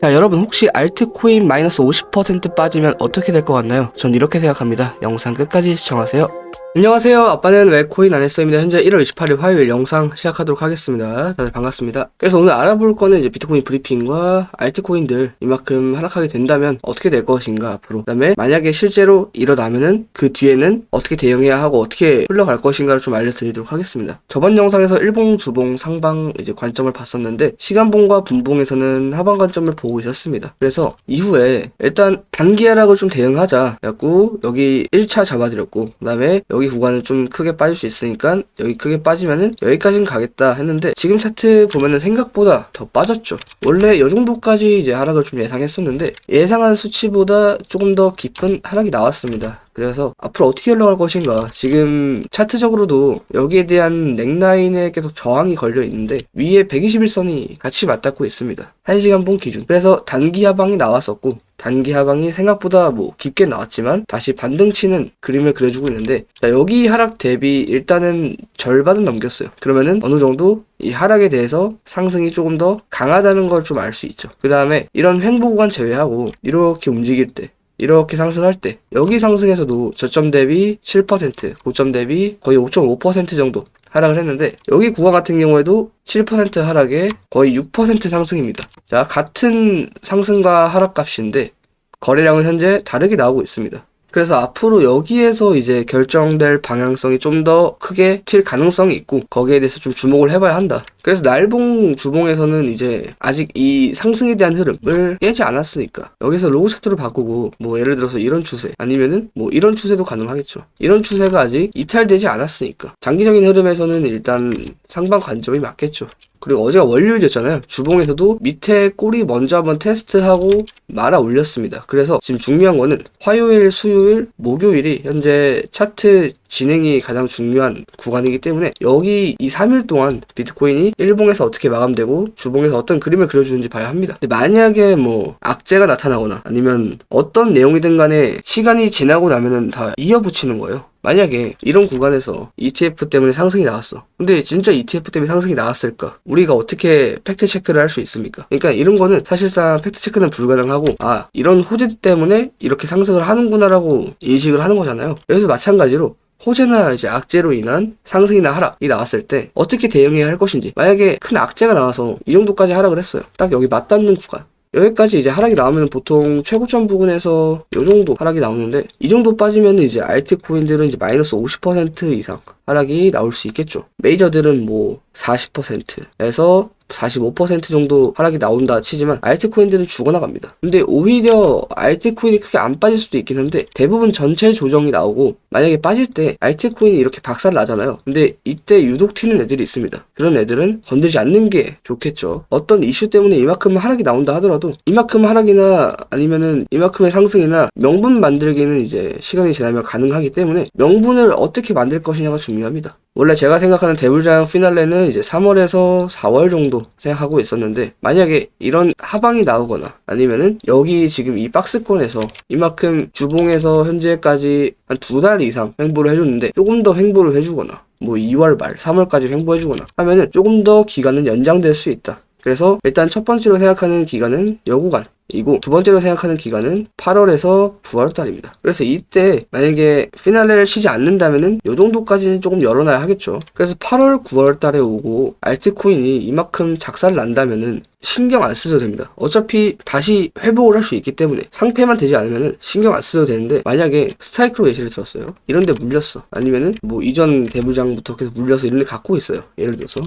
자, 여러분 혹시 알트코인 마이너스 50% 빠지면 어떻게 될 것 같나요? 전 이렇게 생각합니다. 영상 끝까지 시청하세요. 안녕하세요. 아빠는 왜 코인 안 했어입니다. 현재 1월 28일 화요일 영상 시작하도록 하겠습니다. 다들 반갑습니다. 그래서 오늘 알아볼 거는 이제 비트코인 브리핑과 알트코인들 이만큼 하락하게 된다면 어떻게 될 것인가 앞으로. 그다음에 만약에 실제로 일어나면은 그 뒤에는 어떻게 대응해야 하고 어떻게 흘러갈 것인가를 좀 알려드리도록 하겠습니다. 저번 영상에서 일봉, 주봉, 상방 이제 관점을 봤었는데 시간봉과 분봉에서는 하방 관점을 보고 있었습니다. 그래서 이후에 일단 단기 하락을 좀 대응하자 그래갖고 여기 1차 잡아드렸고 그다음에 여기 구간을 좀 크게 빠질 수 있으니까 여기 크게 빠지면은 여기까지는 가겠다 했는데 지금 차트 보면은 생각보다 더 빠졌죠. 원래 이 정도까지 이제 하락을 좀 예상했었는데 예상한 수치보다 조금 더 깊은 하락이 나왔습니다. 그래서 앞으로 어떻게 흘러갈 것인가. 지금 차트적으로도 여기에 대한 넥라인에 계속 저항이 걸려 있는데 위에 121선이 같이 맞닿고 있습니다. 1시간봉 기준. 그래서 단기 하방이 나왔었고 단기 하방이 생각보다 뭐 깊게 나왔지만 다시 반등치는 그림을 그려주고 있는데 자, 여기 하락 대비 일단은 절반은 넘겼어요. 그러면은 어느 정도 이 하락에 대해서 상승이 조금 더 강하다는 걸 좀 알 수 있죠. 그 다음에 이런 횡보 구간 제외하고 이렇게 움직일 때 이렇게 상승할 때 여기 상승에서도 저점 대비 7%, 고점 대비 거의 5.5% 정도 하락을 했는데 여기 구간 같은 경우에도 7% 하락에 거의 6% 상승입니다. 자, 같은 상승과 하락 값인데 거래량은 현재 다르게 나오고 있습니다. 그래서 앞으로 여기에서 이제 결정될 방향성이 좀 더 크게 튈 가능성이 있고 거기에 대해서 좀 주목을 해봐야 한다. 그래서 날봉, 주봉에서는 이제 아직 이 상승에 대한 흐름을 깨지 않았으니까 여기서 로우 차트로 바꾸고 뭐 예를 들어서 이런 추세 아니면은 뭐 이런 추세도 가능하겠죠. 이런 추세가 아직 이탈되지 않았으니까 장기적인 흐름에서는 일단 상방 관점이 맞겠죠. 그리고 어제가 월요일이었잖아요. 주봉에서도 밑에 꼬리 먼저 한번 테스트하고 말아 올렸습니다. 그래서 지금 중요한 거는 화요일, 수요일, 목요일이 현재 차트 진행이 가장 중요한 구간이기 때문에 여기 이 3일 동안 비트코인이 일봉에서 어떻게 마감되고 주봉에서 어떤 그림을 그려주는지 봐야 합니다. 근데 만약에 뭐 악재가 나타나거나 아니면 어떤 내용이든 간에 시간이 지나고 나면은 다 이어붙이는 거예요. 만약에 이런 구간에서 ETF 때문에 상승이 나왔어. 근데 진짜 ETF 때문에 상승이 나왔을까? 우리가 어떻게 팩트 체크를 할 수 있습니까? 그러니까 이런 거는 사실상 팩트 체크는 불가능하고 아, 이런 호재 때문에 이렇게 상승을 하는구나라고 인식을 하는 거잖아요. 그래서 마찬가지로 호재나 이제 악재로 인한 상승이나 하락이 나왔을 때 어떻게 대응해야 할 것인지. 만약에 큰 악재가 나와서 이 정도까지 하락을 했어요. 딱 여기 맞닿는 구간. 여기까지 이제 하락이 나오면 보통 최고점 부근에서 이 정도 하락이 나오는데 이 정도 빠지면 이제 알트코인들은 이제 마이너스 50% 이상 하락이 나올 수 있겠죠. 메이저들은 뭐 40%에서 45% 정도 하락이 나온다 치지만 알트코인들은 죽어나갑니다. 근데 오히려 알트코인이 크게 안 빠질 수도 있긴 한데 대부분 전체 조정이 나오고 만약에 빠질 때 알트코인이 이렇게 박살 나잖아요. 근데 이때 유독 튀는 애들이 있습니다. 그런 애들은 건들지 않는 게 좋겠죠. 어떤 이슈 때문에 이만큼 하락이 나온다 하더라도 이만큼 하락이나 아니면은 이만큼의 상승이나 명분 만들기는 이제 시간이 지나면 가능하기 때문에 명분을 어떻게 만들 것이냐가 중요합니다. 원래 제가 생각하는 대불장 피날레는 이제 3월에서 4월 정도 생각하고 있었는데 만약에 이런 하방이 나오거나 아니면은 여기 지금 이 박스권에서 이만큼 주봉에서 현재까지 한 2달 이상 횡보를 해줬는데 조금 더 횡보를 해주거나 뭐 2월 말 3월까지 횡보해주거나 하면은 조금 더 기간은 연장될 수 있다. 그래서 일단 첫 번째로 생각하는 기간은 여구간이고 두 번째로 생각하는 기간은 8월에서 9월 달입니다. 그래서 이때 만약에 피날레를 치지 않는다면은 요 정도까지는 조금 열어놔야 하겠죠. 그래서 8월, 9월 달에 오고 알트코인이 이만큼 작살 난다면은 신경 안 쓰셔도 됩니다. 어차피 다시 회복을 할 수 있기 때문에 상패만 되지 않으면은 신경 안 쓰셔도 되는데 만약에 스트라이크로 예시를 들었어요. 이런데 물렸어. 아니면은 뭐 이전 대부장부터 계속 물려서 이런데 갖고 있어요. 예를 들어서.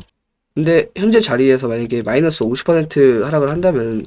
근데 현재 자리에서 만약에 마이너스 50% 하락을 한다면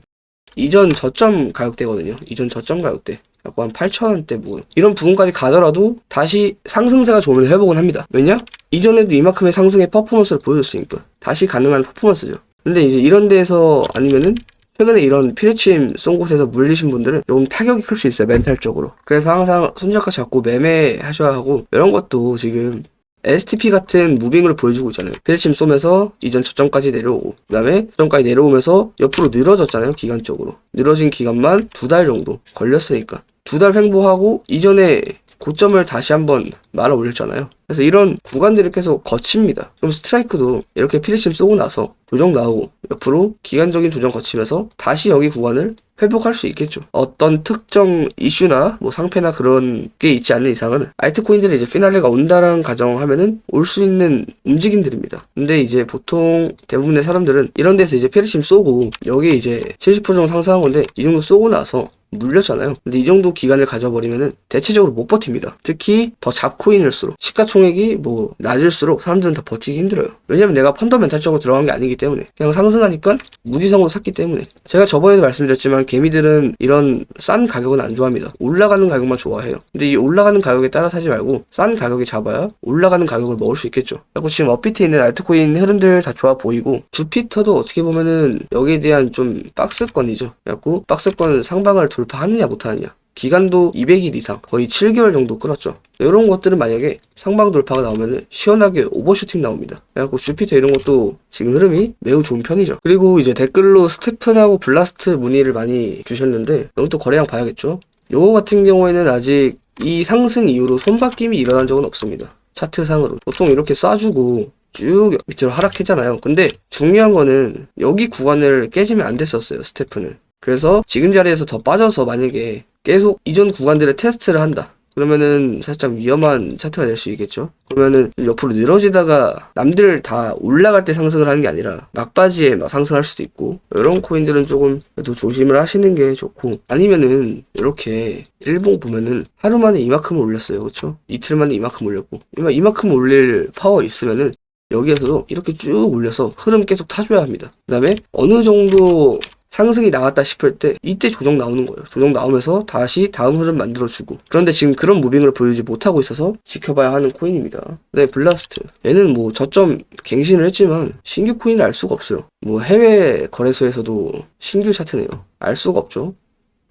이전 저점 가격대거든요. 이전 저점 가격대. 약간 8,000원대 부분. 이런 부분까지 가더라도 다시 상승세가 좋으면 회복은 합니다. 왜냐? 이전에도 이만큼의 상승의 퍼포먼스를 보여줬으니까. 다시 가능한 퍼포먼스죠. 근데 이제 이런 데에서 아니면은 최근에 이런 피레침 쏜 곳에서 물리신 분들은 조금 타격이 클 수 있어요. 멘탈적으로. 그래서 항상 손잡고 잡고 매매하셔야 하고 이런 것도 지금 STP 같은 무빙을 보여주고 있잖아요. 피레침 쏘면서 이전 저점까지 내려오고 그 다음에 저점까지 내려오면서 옆으로 늘어졌잖아요. 기간적으로 늘어진 기간만 2달 정도 걸렸으니까 2달 횡보하고 이전에 고점을 다시 한번 말아 올렸잖아요. 그래서 이런 구간들이 계속 거칩니다. 그럼 스트라이크도 이렇게 피니심 쏘고 나서 조정 나오고 옆으로 기간적인 조정 거치면서 다시 여기 구간을 회복할 수 있겠죠. 어떤 특정 이슈나 뭐 상패나 그런 게 있지 않는 이상은 알트코인들이 이제 피날레가 온다라는 가정하면은 올 수 있는 움직임들입니다. 근데 이제 보통 대부분의 사람들은 이런 데서 이제 피니심 쏘고 여기 이제 70% 정도 상승한 건데 이 정도 쏘고 나서 물렸잖아요. 근데 이 정도 기간을 가져버리면은 대체적으로 못 버팁니다. 특히 더 잡코인일수록 시가총액이 뭐 낮을수록 사람들은 더 버티기 힘들어요. 왜냐면 내가 펀더멘탈적으로 들어간 게 아니기 때문에 그냥 상승하니까 무지성으로 샀기 때문에. 제가 저번에도 말씀드렸지만 개미들은 이런 싼 가격은 안 좋아합니다. 올라가는 가격만 좋아해요. 근데 이 올라가는 가격에 따라 사지 말고 싼 가격에 잡아야 올라가는 가격을 먹을 수 있겠죠. 그리고 지금 업비트에 있는 알트코인 흐름들 다 좋아 보이고 주피터도 어떻게 보면은 여기에 대한 좀 박스권이죠. 그래갖고 박스권 상방을 돌파하느냐 못하느냐. 기간도 200일 이상 거의 7개월 정도 끌었죠. 이런 것들은 만약에 상방 돌파가 나오면 시원하게 오버슈팅 나옵니다. 그래갖고 주피터 이런 것도 지금 흐름이 매우 좋은 편이죠. 그리고 이제 댓글로 스테픈하고 블라스트 문의를 많이 주셨는데 이건 또 거래량 봐야겠죠. 요거 같은 경우에는 아직 이 상승 이후로 손바뀜이 일어난 적은 없습니다. 차트상으로 보통 이렇게 쏴주고 쭉 밑으로 하락했잖아요. 근데 중요한 거는 여기 구간을 깨지면 안 됐었어요. 스테픈은. 그래서 지금 자리에서 더 빠져서 만약에 계속 이전 구간들의 테스트를 한다. 그러면은 살짝 위험한 차트가 될 수 있겠죠. 그러면은 옆으로 늘어지다가 남들 다 올라갈 때 상승을 하는 게 아니라 막바지에 막 상승할 수도 있고, 이런 코인들은 조금 그래도 조심을 하시는 게 좋고, 아니면은 이렇게 일봉 보면은 하루 만에 이만큼 올렸어요. 그렇죠? 이틀 만에 이만큼 올렸고, 이만큼 올릴 파워 있으면은 여기에서도 이렇게 쭉 올려서 흐름 계속 타줘야 합니다. 그 다음에 어느 정도 상승이 나왔다 싶을 때 이때 조정 나오는 거예요. 조정 나오면서 다시 다음 흐름 만들어주고. 그런데 지금 그런 무빙을 보여주지 못하고 있어서 지켜봐야 하는 코인입니다. 네, 블라스트. 얘는 뭐 저점 갱신을 했지만 신규 코인을 알 수가 없어요. 뭐 해외 거래소에서도 신규 차트네요. 알 수가 없죠.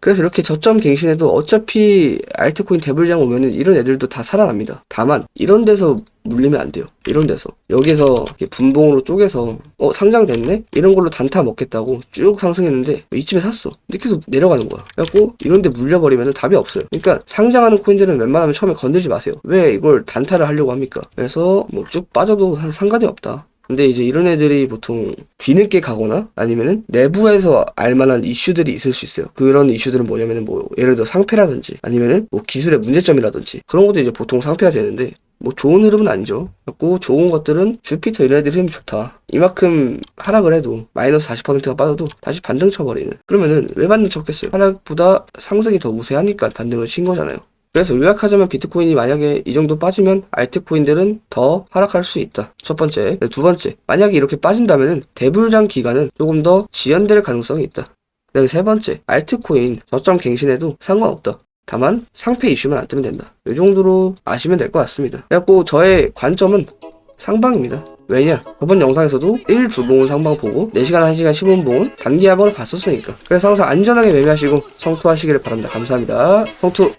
그래서 이렇게 저점 갱신해도 어차피 알트코인 대불장 오면은 이런 애들도 다 살아납니다. 다만 이런 데서 물리면 안 돼요. 이런 데서 여기서 이렇게 분봉으로 쪼개서 상장됐네? 이런 걸로 단타 먹겠다고 쭉 상승했는데 이쯤에 샀어. 근데 계속 내려가는 거야. 그래갖고 이런 데 물려버리면 답이 없어요. 그러니까 상장하는 코인들은 웬만하면 처음에 건들지 마세요. 왜 이걸 단타를 하려고 합니까? 그래서 뭐 쭉 빠져도 상관이 없다. 근데 이제 이런 애들이 보통 뒤늦게 가거나 아니면은 내부에서 알만한 이슈들이 있을 수 있어요. 그런 이슈들은 뭐냐면은 뭐 예를 들어 상패라든지 아니면은 뭐 기술의 문제점이라든지 그런 것도 이제 보통 상패가 되는데 뭐 좋은 흐름은 아니죠. 그래서 좋은 것들은 주피터 이런 애들 흐름이 좋다. 이만큼 하락을 해도 마이너스 40%가 빠져도 다시 반등 쳐버리는. 그러면은 왜 반등 쳤겠어요? 하락보다 상승이 더 우세하니까 반등을 친 거잖아요. 그래서 요약하자면 비트코인이 만약에 이 정도 빠지면 알트코인들은 더 하락할 수 있다. 첫 번째. 두 번째, 만약에 이렇게 빠진다면 대불장 기간은 조금 더 지연될 가능성이 있다. 그 다음에 세 번째, 알트코인 저점 갱신해도 상관없다. 다만 상패 이슈만 안 뜨면 된다. 이 정도로 아시면 될 것 같습니다. 그래갖고 저의 관점은 상방입니다. 왜냐? 저번 영상에서도 1주봉은 상방 보고 4시간, 1시간, 15분봉은 단기 하방을 봤었으니까. 그래서 항상 안전하게 매매하시고 성투하시기를 바랍니다. 감사합니다. 성투!